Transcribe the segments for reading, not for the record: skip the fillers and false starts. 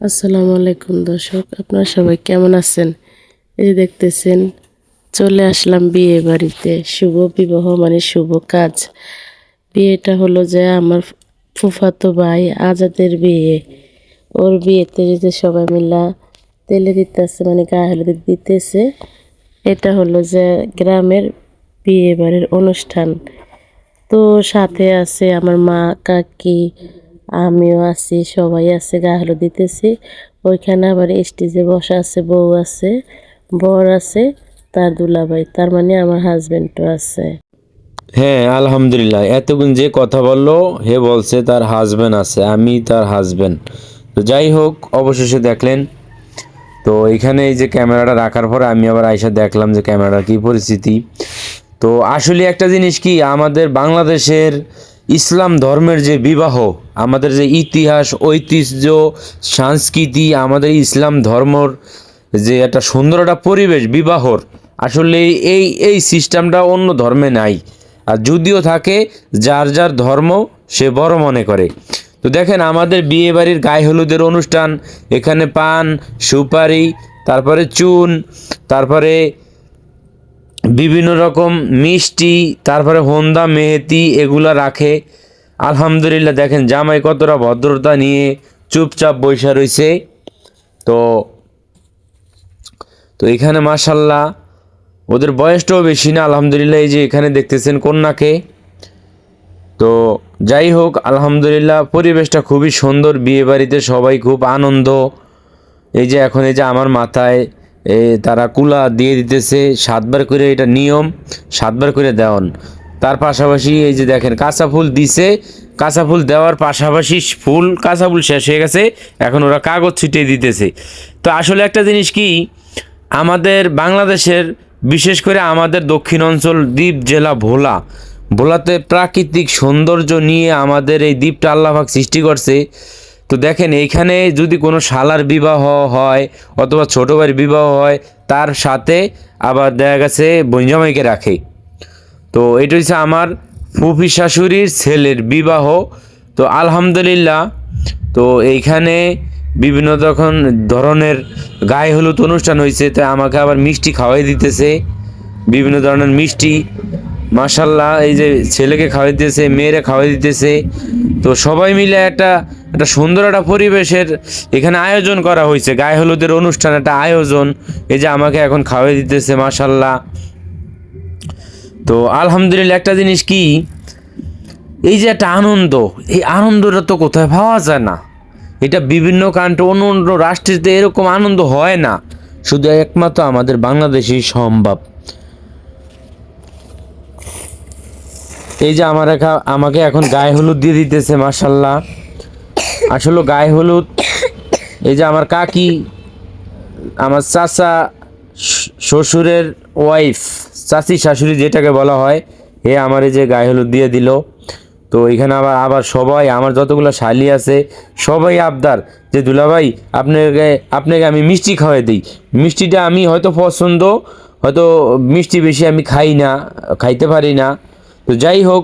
আসসালামু আলাইকুম দর্শক, আপনারা সবাই কেমন আছেন? এই যে দেখতেছেন, চলে আসলাম বিয়ে বাড়িতে। শুভ বিবাহ মানে শুভ কাজ। বিয়েটা হলো যে আমার ফুফাতো ভাই আজাদের বিয়ে। ওর বিয়েতে যে সবাই মিলা তেলে দিতেছে, মানে গায়ে হলুদ দিতেছে। এটা হলো যে গ্রামের বিয়ে বাড়ির অনুষ্ঠান। তো সাথে আছে আমার মা, কাকি, আমিও আছি, সবাই আছে, গায়ে হলুদ দিতেছি। ওইখানে আবার স্টেজে বসা আছে, বউ আছে, বর আছে, তার দুলাভাই, তার মানে আমার হাজবেন্ডও আছে। হ্যাঁ, আলহামদুলিল্লাহ। এতক্ষণ যে কথা বললো, হে বলছে তার হাজবেন্ড আছে, আমি তার হাজবেন্ড। তো যাই হোক, অবশেষে দেখলেন। তো এখানে এই যে ক্যামেরাটা রাখার পর আমি আবার আইসা দেখলাম যে ক্যামেরার কি পরিস্থিতি। তো আসলে একটা জিনিস কি, আমাদের বাংলাদেশের ইসলাম ধর্মের যে বিবাহ, আমাদের যে ইতিহাস, ঐতিহ্য, সংস্কৃতি, আমাদের ইসলাম ধর্মর যে একটা সুন্দর একটা পরিবেশ বিবাহর, আসলে এই সিস্টেমটা অন্য ধর্মে নাই। আর যদিও থাকে, যার যার ধর্ম সে বড় মনে করে। তো দেখেন, আমাদের বিয়ে বাড়ির গায়ে হলুদের অনুষ্ঠান, এখানে পান, সুপারি, তারপরে চুন, তারপরে বিভিন্ন রকম মিষ্টি, তারপরে হোন্দা মেহেদি এগুলা রাখে। আলহামদুলিল্লাহ, দেখেন জামাই কতটা ভদ্রতা নিয়ে চুপচাপ বৈশা রইছে। তো তো এখানে মাশাল্লাহ ওদের বয়সটাও বেশি না, আলহামদুলিল্লাহ। এই যে এখানে দেখতেছেন কন্যাকে। তো যাই হোক, আলহামদুলিল্লাহ, পরিবেশটা খুবই সুন্দর। বিয়ে বাড়িতে সবাই খুব আনন্দ। এই যে এখন এই যে আমার মাথায় তারা কুলা দিয়ে দিতেছে 7বার করে, এটা নিয়ম, 7বার করে দেওয়ান। তার পাশাপাশি এই যে দেখেন কাঁচা ফুল দিছে, কাঁচা ফুল দেওয়ার পাশাপাশি কাঁচা ফুল শেষ হয়ে গেছে, এখন ওরা কাগজ ছিটিয়ে দিতেছে। তো আসলে একটা জিনিস কি, আমাদের বাংলাদেশের, বিশেষ করে আমাদের দক্ষিণ অঞ্চল দ্বীপ জেলা ভোলাতে প্রাকৃতিক সৌন্দর্য নিয়ে আমাদের এই দ্বীপটা আল্লাহ পাক সৃষ্টি করছে। তো দেখেন, এইখানে যদি কোনো শালার বিবাহ হয় অথবা ছোটো ভাইয়ের বিবাহ হয়, তার সাথে আবার দেখা গেছে বঞ্জামাইকে রাখে। তো এটা হচ্ছে আমার ফুফি শাশুড়ির ছেলের বিবাহ। তো আলহামদুলিল্লাহ, তো এইখানে বিভিন্ন ধরনের গায়ে হলুদ অনুষ্ঠান হয়েছে। তো আমাকে আবার মিষ্টি খাওয়াই দিতেছে, বিভিন্ন ধরনের মিষ্টি। মাশাল্লাহ, এই যে ছেলেকে খাওয়াই দিতেছে, মেয়েরা খাওয়াই দিতেছে। তো সবাই মিলে একটা একটা সুন্দর একটা পরিবেশের এখানে আয়োজন করা হয়েছে, গায়ে হলুদের অনুষ্ঠান একটা আয়োজন। এই যে আমাকে এখন খাওয়াই দিতেছে, মাশাল্লাহ। তো আলহামদুলিল্লাহ, একটা জিনিস কি, এই যে একটা আনন্দ, এই আনন্দটা তো কোথায় পাওয়া যায় না। এটা বিভিন্ন কান্ট্রি, অন্য অন্য রাষ্ট্রেতে এরকম আনন্দ হয় না, শুধু একমাত্র আমাদের বাংলাদেশেই সম্ভব। এই যে আমাকে এখন গায়ে হলুদ দিয়ে দিতেছে, মাশাল্লাহ। আসলে গায়ে হলুদ, এই যে আমার কাকি, আমার চাচা, শ্বশুরের ওয়াইফ, চাচি শাশুড়ি যেটাকে বলা হয়, আমার এই যে গায়ে হলুদ দিয়ে দিল। তো এখানে আবার আবার সবাই, আমার যতগুলো শালি আছে সবাই আবদার যে দুলাভাই, আপনাকে আমি মিষ্টি খাওয়াই দিই। মিষ্টিটা আমি হয়তো পছন্দ, হয়তো মিষ্টি বেশি আমি খাই না, খাইতে পারি না। তো যাই হোক,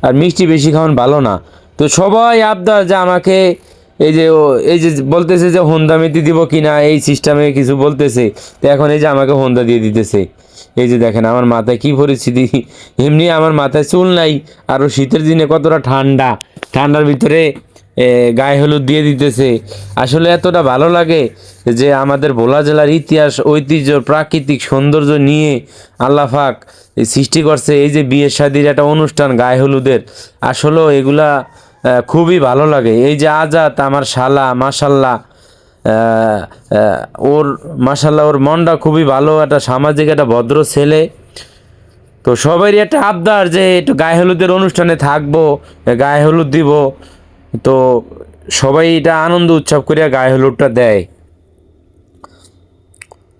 আর মিষ্টি বেশি খাওয়ান ভালো না। তো সবাই আবদার যে আমাকে, এই যে বলতেছে যে হোন্দা মেতি দিব কিনা, এই সিস্টেমে কিছু বলতেছে। তো এখন এই যে আমাকে হোন্দা দিয়ে দিতেছে। এই যে দেখেন আমার মাথায় কি পরিস্থিতি, এমনি আমার মাথায় চুল নাই, আরও শীতের দিনে কতটা ঠান্ডা, ঠান্ডার ভিতরে গায়ে হলুদ দিয়ে দিতেছে। আসলে এতটা ভালো লাগে যে আমাদের ভোলা জেলার ইতিহাস, ঐতিহ্য, প্রাকৃতিক সৌন্দর্য নিয়ে আল্লাহ পাক সৃষ্টি করছে এই যে বিয়ে শাদির একটা অনুষ্ঠান গায়ে হলুদের। আসলেও এগুলা খুবই ভালো লাগে। এই যে আজাদ আমার শালা, মাশাল্লাহ, ওর মাশাল্লাহ ওর মনটা খুবই ভালো, একটা সামাজিক, একটা ভদ্র ছেলে। তো সবারই একটা আবদার যে একটু গায়ে হলুদের অনুষ্ঠানে থাকবো, গায়ে হলুদ দিব। তো সবাই এটা আনন্দ উৎসব করিয়া গায়ে হলুদটা দেয়।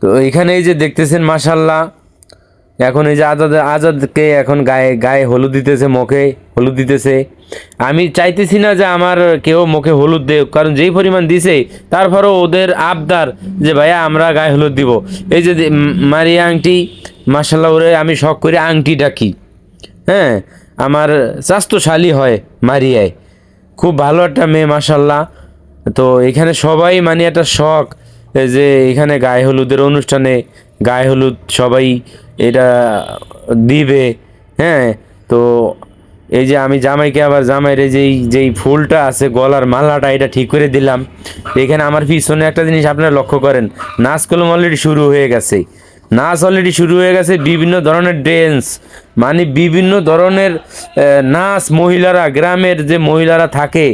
তো এখানে এই যে দেখতেছেন মাশাল্লাহ, এখন এই যে আজাদকে এখন গায়ে গায়ে হলুদ দিতেছে, মুখে হলুদ দিতেছে। আমি চাইতেছি না যে আমার কেউ মুখে হলুদ দেয়, কারণ যেই পরিমাণ দিছে, তারপরেও ওদের আবদার যে ভাইয়া আমরা গায়ে হলুদ দিব। এই যে মারিয়া আংটি, মাশাল্লাহ, ওরে আমি শখ করে আংটি ডাকি। হ্যাঁ, আমার স্বাস্থ্যশালী হয় মারিয়ায়, খুব ভালো একটা মেয়ে, মাশাল্লাহ। তো এখানে সবাই মানে একটা শখ যে এখানে গায়ে হলুদের অনুষ্ঠানে গায়ে হলুদ সবাই এটা দিবে। হ্যাঁ, তো এই যে আমি জামাইকে আবার জামাইয়ের যেই ফুলটা আছে গলার মালাটা এটা ঠিক করে দিলাম। এখানে আমার পিছনে একটা জিনিস আপনারা লক্ষ্য করেন, নাচ কলম অলরেডি শুরু হয়ে গেছে। নাচ অলরেডি শুরু হয়ে গেছে, বিভিন্ন ধরনের ড্যান্স, মানে বিভিন্ন ধরনের নাচ। মহিলারা, গ্রামের যে মহিলারা থাকে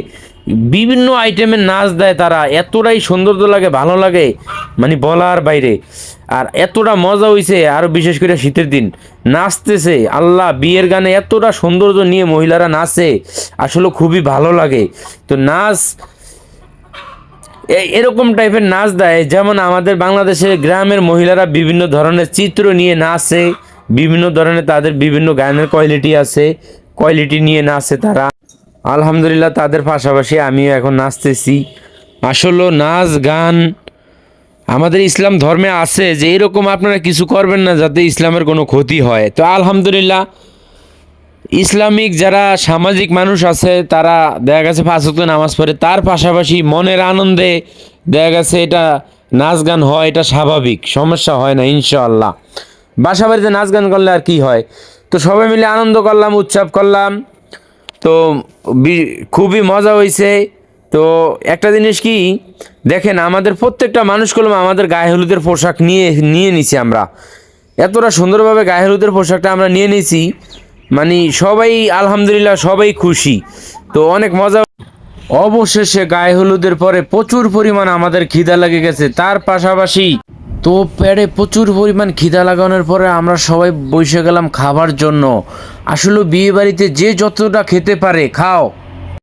বিভিন্ন আইটেমের নাচ দেয় তারা, এতটাই সৌন্দর্য লাগে, ভালো লাগে, মানে বলার বাইরে। আর এতটা মজা হইছে, আরও বিশেষ করে শীতের দিন নাচতেছে আল্লাহ, বিয়ের গানে এতটা সৌন্দর্য নিয়ে মহিলারা নাচে, আসলে খুবই ভালো লাগে। তো নাচ এরকম টাইপের নাচ দেয়, যেমন আমাদের বাংলাদেশের গ্রামের মহিলারা বিভিন্ন ধরনের চিত্র নিয়ে নাচে, বিভিন্ন ধরনের তাদের বিভিন্ন গানের কোয়ালিটি আছে, কোয়ালিটি নিয়ে নাচে তারা। আলহামদুলিল্লাহ তাদের পাশাপাশি আমিও এখন নাচতেছি। আসলে নাচ গান আমাদের ইসলাম ধর্মে আছে যে এরকম আপনারা কিছু করবেন না যাতে ইসলামের কোনো ক্ষতি হয়। তো আলহামদুলিল্লাহ ইসলামিক যারা সামাজিক মানুষ আছে তারা দেখা গেছে 5 ওয়াক্ত নামাজ পড়ে, তার পাশাপাশি মনের আনন্দে দেখা গেছে এটা নাচ গান হয়, এটা স্বাভাবিক, সমস্যা হয় না ইনশাআল্লাহ। বাসা বাড়িতে নাচ গান করলে আর কি হয়। তো সবাই মিলে আনন্দ করলাম, উৎসব করলাম। তো খুবই মজা হয়েছে। তো একটা জিনিস কি দেখেন, আমাদের প্রত্যেকটা মানুষ করলাম আমাদের গায়ে হলুদের পোশাক নিয়ে নিছি আমরা, এতটা সুন্দরভাবে গায়ে হলুদের পোশাকটা আমরা নিয়ে নিয়েছি, মানে সবাই আলহামদুলিল্লাহ সবাই খুশি। তো অনেক মজা। অবশেষে গায়ে হলুদের পরে প্রচুর পরিমাণ আমাদের খিদা লেগে গেছে, তার পাশাপাশি তো পেটে প্রচুর পরিমাণ খিদা লাগানোর পরে আমরা সবাই বসে গেলাম খাবার জন্য। আসলে বিয়ে বাড়িতে যে যতটা খেতে পারে খাও,